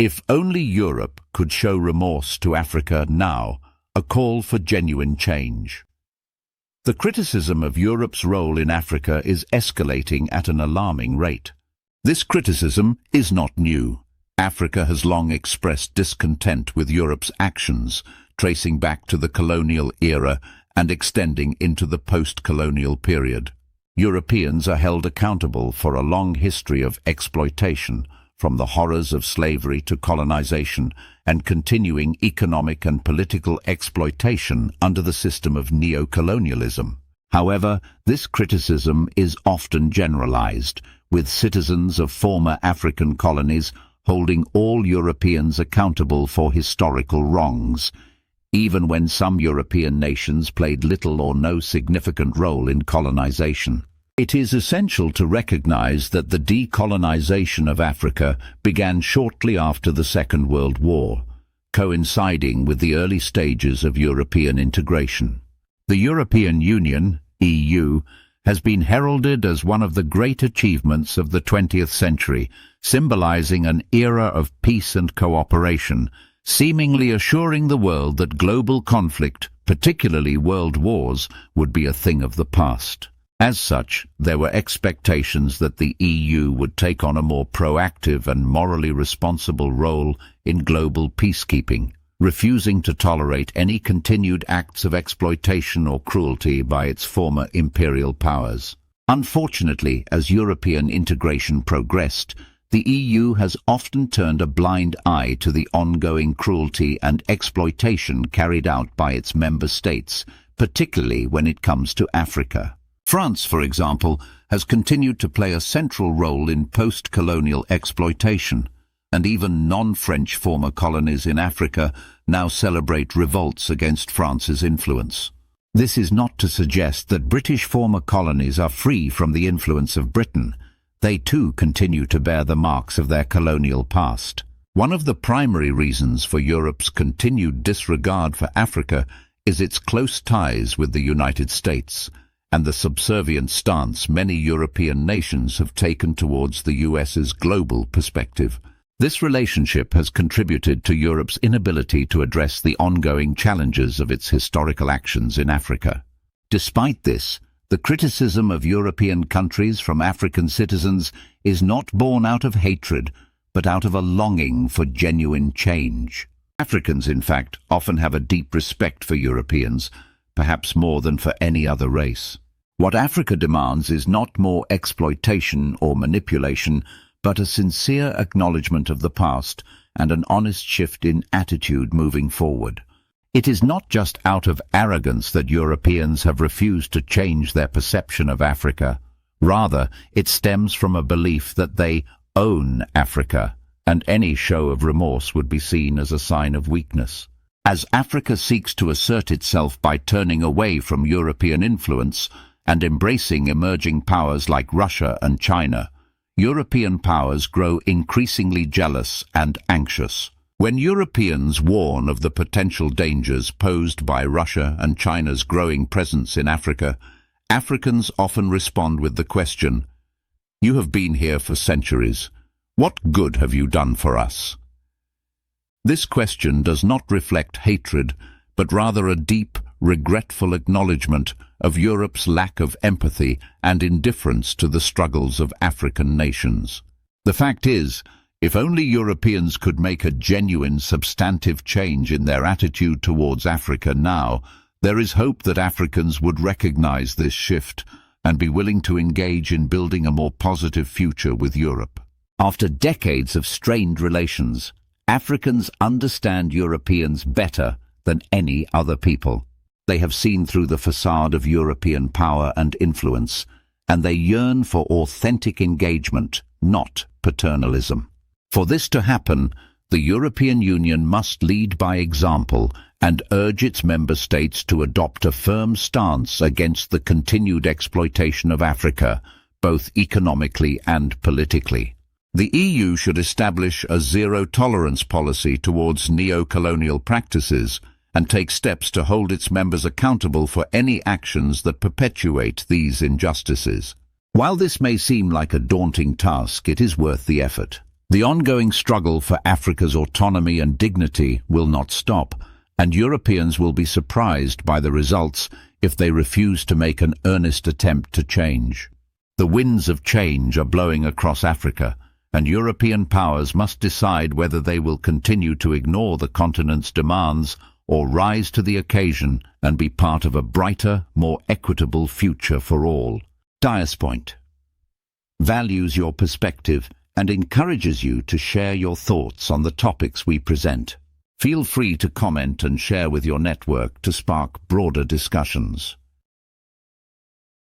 If only Europe could show remorse to Africa now, a call for genuine change. The criticism of Europe's role in Africa is escalating at an alarming rate. This criticism is not new. Africa has long expressed discontent with Europe's actions, tracing back to the colonial era and extending into the post-colonial period. Europeans are held accountable for a long history of exploitation, from the horrors of slavery to colonization and continuing economic and political exploitation under the system of neo-colonialism. However, this criticism is often generalized, with citizens of former African colonies holding all Europeans accountable for historical wrongs, even when some European nations played little or no significant role in colonization. It is essential to recognize that the decolonization of Africa began shortly after the Second World War, coinciding with the early stages of European integration. The European Union, EU, has been heralded as one of the great achievements of the 20th century, symbolizing an era of peace and cooperation, seemingly assuring the world that global conflict, particularly world wars, would be a thing of the past. As such, there were expectations that the EU would take on a more proactive and morally responsible role in global peacekeeping, refusing to tolerate any continued acts of exploitation or cruelty by its former imperial powers. Unfortunately, as European integration progressed, the EU has often turned a blind eye to the ongoing cruelty and exploitation carried out by its member states, particularly when it comes to Africa. France, for example, has continued to play a central role in post-colonial exploitation, and even non-French former colonies in Africa now celebrate revolts against France's influence. This is not to suggest that British former colonies are free from the influence of Britain. They too continue to bear the marks of their colonial past. One of the primary reasons for Europe's continued disregard for Africa is its close ties with the United States, and the subservient stance many European nations have taken towards the US's global perspective. This relationship has contributed to Europe's inability to address the ongoing challenges of its historical actions in Africa. Despite this, the criticism of European countries from African citizens is not born out of hatred, but out of a longing for genuine change. Africans, in fact, often have a deep respect for Europeans, perhaps more than for any other race. What Africa demands is not more exploitation or manipulation, but a sincere acknowledgement of the past and an honest shift in attitude moving forward. It is not just out of arrogance that Europeans have refused to change their perception of Africa. Rather, it stems from a belief that they own Africa, and any show of remorse would be seen as a sign of weakness. As Africa seeks to assert itself by turning away from European influence and embracing emerging powers like Russia and China, European powers grow increasingly jealous and anxious. When Europeans warn of the potential dangers posed by Russia and China's growing presence in Africa, Africans often respond with the question, "You have been here for centuries. What good have you done for us?" This question does not reflect hatred, but rather a deep, regretful acknowledgement of Europe's lack of empathy and indifference to the struggles of African nations. The fact is, if only Europeans could make a genuine, substantive change in their attitude towards Africa now, there is hope that Africans would recognize this shift and be willing to engage in building a more positive future with Europe. After decades of strained relations, Africans understand Europeans better than any other people. They have seen through the facade of European power and influence, and they yearn for authentic engagement, not paternalism. For this to happen, the European Union must lead by example and urge its member states to adopt a firm stance against the continued exploitation of Africa, both economically and politically. The EU should establish a zero-tolerance policy towards neo-colonial practices and take steps to hold its members accountable for any actions that perpetuate these injustices. While this may seem like a daunting task, it is worth the effort. The ongoing struggle for Africa's autonomy and dignity will not stop, and Europeans will be surprised by the results if they refuse to make an earnest attempt to change. The winds of change are blowing across Africa, and European powers must decide whether they will continue to ignore the continent's demands or rise to the occasion and be part of a brighter, more equitable future for all. Diaspoint values your perspective and encourages you to share your thoughts on the topics we present. Feel free to comment and share with your network to spark broader discussions.